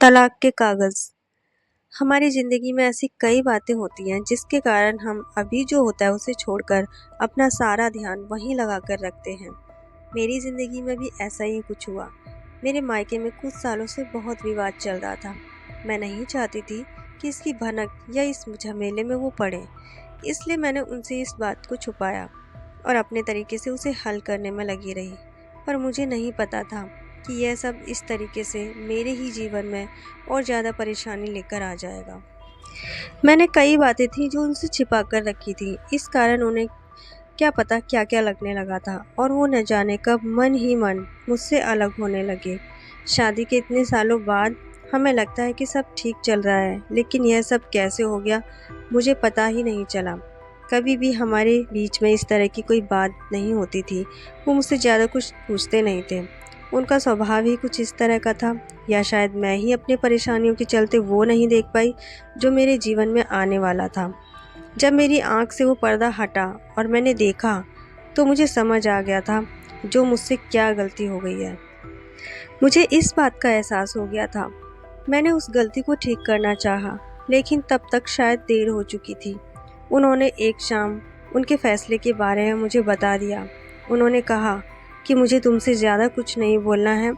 तलाक के कागज़। हमारी ज़िंदगी में ऐसी कई बातें होती हैं जिसके कारण हम अभी जो होता है उसे छोड़कर अपना सारा ध्यान वहीं लगा कर रखते हैं। मेरी ज़िंदगी में भी ऐसा ही कुछ हुआ। मेरे मायके में कुछ सालों से बहुत विवाद चल रहा था। मैं नहीं चाहती थी कि इसकी भनक या इस झमेले में वो पड़े, इसलिए मैंने उनसे इस बात को छुपाया और अपने तरीके से उसे हल करने में लगी रही। पर मुझे नहीं पता था कि यह सब इस तरीके से मेरे ही जीवन में और ज़्यादा परेशानी लेकर आ जाएगा। मैंने कई बातें थी जो उनसे छिपा कर रखी थी, इस कारण उन्हें क्या पता क्या क्या लगने लगा था और वो न जाने कब मन ही मन मुझसे अलग होने लगे। शादी के इतने सालों बाद हमें लगता है कि सब ठीक चल रहा है, लेकिन यह सब कैसे हो गया मुझे पता ही नहीं चला। कभी भी हमारे बीच में इस तरह की कोई बात नहीं होती थी। वो मुझसे ज़्यादा कुछ पूछते नहीं थे। उनका स्वभाव ही कुछ इस तरह का था, या शायद मैं ही अपनी परेशानियों के चलते वो नहीं देख पाई जो मेरे जीवन में आने वाला था। जब मेरी आँख से वो पर्दा हटा और मैंने देखा, तो मुझे समझ आ गया था जो मुझसे क्या गलती हो गई है। मुझे इस बात का एहसास हो गया था। मैंने उस गलती को ठीक करना चाहा, लेकिन तब तक शायद देर हो चुकी थी। उन्होंने एक शाम उनके फैसले के बारे में मुझे बता दिया। उन्होंने कहा कि मुझे तुमसे ज़्यादा कुछ नहीं बोलना है,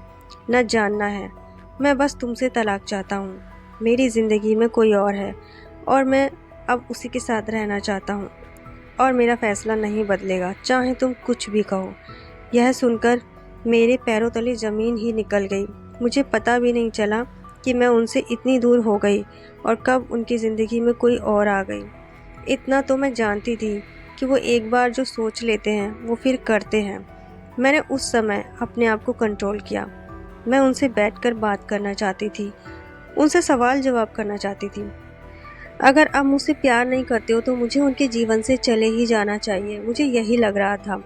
न जानना है। मैं बस तुमसे तलाक चाहता हूँ। मेरी ज़िंदगी में कोई और है और मैं अब उसी के साथ रहना चाहता हूँ और मेरा फ़ैसला नहीं बदलेगा, चाहे तुम कुछ भी कहो। यह सुनकर मेरे पैरों तले ज़मीन ही निकल गई। मुझे पता भी नहीं चला कि मैं उनसे इतनी दूर हो गई और कब उनकी ज़िंदगी में कोई और आ गई। इतना तो मैं जानती थी कि वो एक बार जो सोच लेते हैं वो फिर करते हैं। मैंने उस समय अपने आप को कंट्रोल किया। मैं उनसे बैठकर बात करना चाहती थी, उनसे सवाल जवाब करना चाहती थी। अगर आप मुझसे प्यार नहीं करते हो तो मुझे उनके जीवन से चले ही जाना चाहिए, मुझे यही लग रहा था,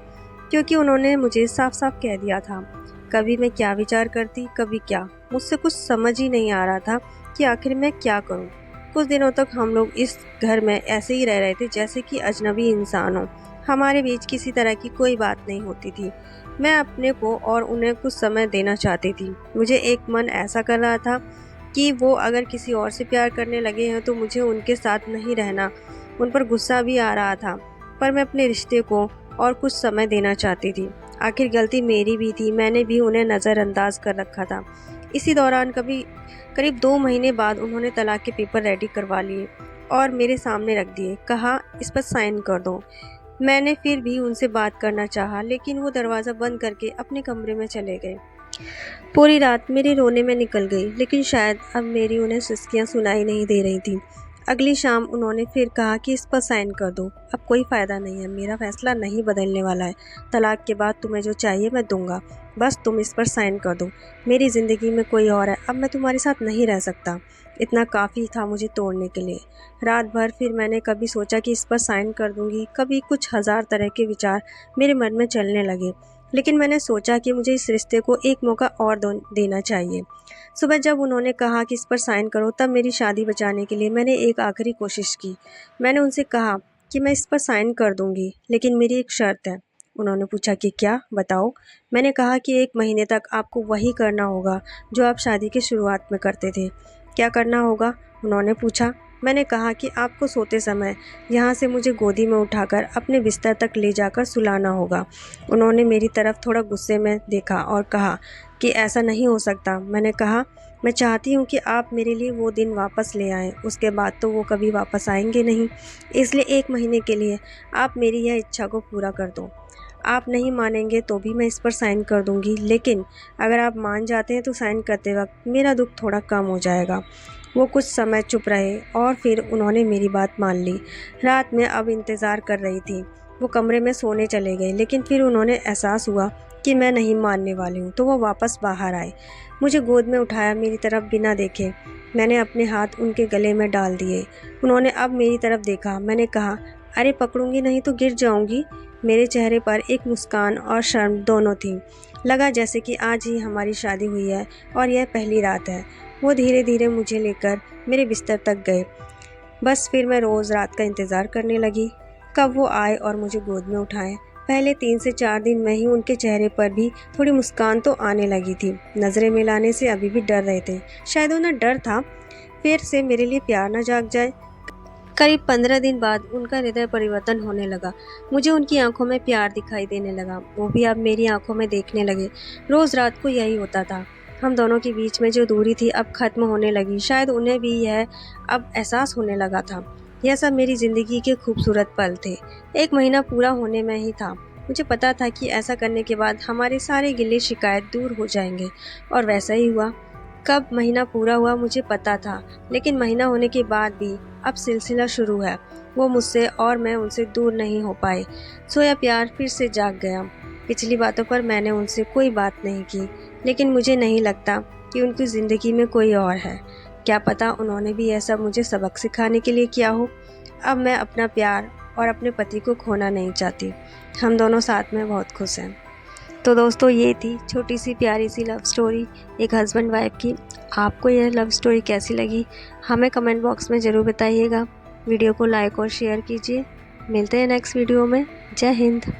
क्योंकि उन्होंने मुझे साफ साफ कह दिया था। कभी मैं क्या विचार करती, कभी क्या। मुझसे कुछ समझ ही नहीं आ रहा था कि आखिर मैं क्या करूं। कुछ दिनों तक हम लोग इस घर में ऐसे ही रह रहे थे जैसे कि अजनबी इंसान हो। हमारे बीच किसी तरह की कोई बात नहीं होती थी। मैं अपने को और उन्हें कुछ समय देना चाहती थी। मुझे एक मन ऐसा कर रहा था कि वो अगर किसी और से प्यार करने लगे हैं तो मुझे उनके साथ नहीं रहना। उन पर गुस्सा भी आ रहा था, पर मैं अपने रिश्ते को और कुछ समय देना चाहती थी। आखिर गलती मेरी भी थी, मैंने भी उन्हें नज़रअंदाज कर रखा था। इसी दौरान करीब 2 महीने बाद उन्होंने तलाक के पेपर रेडी करवा लिए और मेरे सामने रख दिए। कहा, इस पर साइन कर दो। मैंने फिर भी उनसे बात करना चाहा, लेकिन वो दरवाज़ा बंद करके अपने कमरे में चले गए। पूरी रात मेरे रोने में निकल गई, लेकिन शायद अब मेरी उन्हें सिसकियाँ सुनाई नहीं दे रही थी। अगली शाम उन्होंने फिर कहा कि इस पर साइन कर दो। अब कोई फ़ायदा नहीं है, मेरा फ़ैसला नहीं बदलने वाला है। तलाक के बाद तुम्हें जो चाहिए मैं दूंगा, बस तुम इस पर साइन कर दो। मेरी ज़िंदगी में कोई और है, अब मैं तुम्हारे साथ नहीं रह सकता। इतना काफ़ी था मुझे तोड़ने के लिए। रात भर फिर मैंने कभी सोचा कि इस पर साइन कर दूंगी, कभी कुछ हज़ार तरह के विचार मेरे मन में चलने लगे। लेकिन मैंने सोचा कि मुझे इस रिश्ते को एक मौका और देना चाहिए। सुबह जब उन्होंने कहा कि इस पर साइन करो, तब मेरी शादी बचाने के लिए मैंने एक आखिरी कोशिश की। मैंने उनसे कहा कि मैं इस पर साइन कर दूंगी, लेकिन मेरी एक शर्त है। उन्होंने पूछा कि क्या, बताओ। मैंने कहा कि 1 महीने तक आपको वही करना होगा जो आप शादी की शुरुआत में करते थे। क्या करना होगा, उन्होंने पूछा। मैंने कहा कि आपको सोते समय यहाँ से मुझे गोदी में उठाकर अपने बिस्तर तक ले जाकर सुलाना होगा। उन्होंने मेरी तरफ थोड़ा गुस्से में देखा और कहा कि ऐसा नहीं हो सकता। मैंने कहा, मैं चाहती हूँ कि आप मेरे लिए वो दिन वापस ले आएँ, उसके बाद तो वो कभी वापस आएंगे नहीं। इसलिए 1 महीने के लिए आप मेरी यह इच्छा को पूरा कर दो। आप नहीं मानेंगे तो भी मैं इस पर साइन कर दूंगी, लेकिन अगर आप मान जाते हैं तो साइन करते वक्त मेरा दुख थोड़ा कम हो जाएगा। वो कुछ समय चुप रहे और फिर उन्होंने मेरी बात मान ली। रात में अब इंतज़ार कर रही थी। वो कमरे में सोने चले गए, लेकिन फिर उन्होंने एहसास हुआ कि मैं नहीं मानने वाली हूँ, तो वो वापस बाहर आए। मुझे गोद में उठाया, मेरी तरफ बिना देखे। मैंने अपने हाथ उनके गले में डाल दिए। उन्होंने अब मेरी तरफ देखा। मैंने कहा, अरे पकड़ूंगी नहीं तो गिर जाऊंगी। मेरे चेहरे पर एक मुस्कान और शर्म दोनों थी। लगा जैसे कि आज ही हमारी शादी हुई है और यह पहली रात है। वो धीरे धीरे मुझे लेकर मेरे बिस्तर तक गए। बस फिर मैं रोज़ रात का इंतज़ार करने लगी, कब वो आए और मुझे गोद में उठाएं। पहले 3 से 4 दिन में ही उनके चेहरे पर भी थोड़ी मुस्कान तो आने लगी थी। नज़रें मिलाने से अभी भी डर रहे थे। शायद उन्हें डर था फिर से मेरे लिए प्यार न जाग जाए। करीब 15 दिन बाद उनका हृदय परिवर्तन होने लगा। मुझे उनकी आंखों में प्यार दिखाई देने लगा। वो भी अब मेरी आंखों में देखने लगे। रोज़ रात को यही होता था। हम दोनों के बीच में जो दूरी थी अब खत्म होने लगी। शायद उन्हें भी यह अब एहसास होने लगा था। यह सब मेरी ज़िंदगी के खूबसूरत पल थे। 1 महीना पूरा होने में ही था। मुझे पता था कि ऐसा करने के बाद हमारे सारे गिले शिकायत दूर हो जाएंगे, और वैसा ही हुआ। कब महीना पूरा हुआ मुझे पता था, लेकिन महीना होने के बाद भी अब सिलसिला शुरू है। वो मुझसे और मैं उनसे दूर नहीं हो पाए। सोया प्यार फिर से जाग गया। पिछली बातों पर मैंने उनसे कोई बात नहीं की, लेकिन मुझे नहीं लगता कि उनकी ज़िंदगी में कोई और है। क्या पता उन्होंने भी ऐसा मुझे सबक सिखाने के लिए किया हो। अब मैं अपना प्यार और अपने पति को खोना नहीं चाहती। हम दोनों साथ में बहुत खुश हैं। तो दोस्तों, ये थी छोटी सी प्यारी सी लव स्टोरी एक हस्बैंड वाइफ की। आपको यह लव स्टोरी कैसी लगी हमें कमेंट बॉक्स में ज़रूर बताइएगा। वीडियो को लाइक और शेयर कीजिए। मिलते हैं नेक्स्ट वीडियो में। जय हिंद।